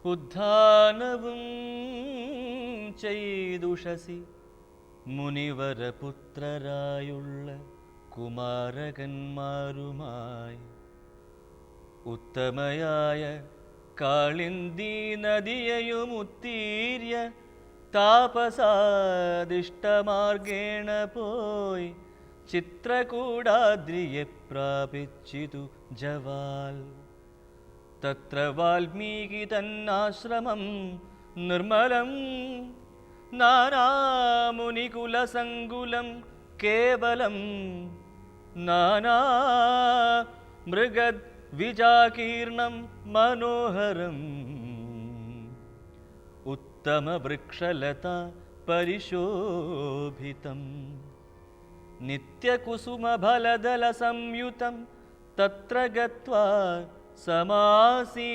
ഉദ്ധാനവും ചെയ്തുഷസി മുനിവരപുത്രരായുള്ള കുമാരകന്മാരുമായി ഉത്തമയായ കാളിന്ദി നദിയയും ഉത്തീര്യ താപസാദിഷ്ടമാർഗേണ പോയി ചിത്രകൂടാദ്രിയെ പ്രാപിച്ചിതു ജവാൽ. തത്ര വാൽമീകി തന്നാശ്രമം നിർമ്മലം നാനാമുനികുലസങ്കുലം കേവലം നാനാ മൃഗദ് വിജാകീർണം മനോഹരം ഉത്തമവൃക്ഷലത പരിശോഭിതം നിത്യകുസുമഫലദല സംയുതം തത്ര ഗത്വാ സമാസീന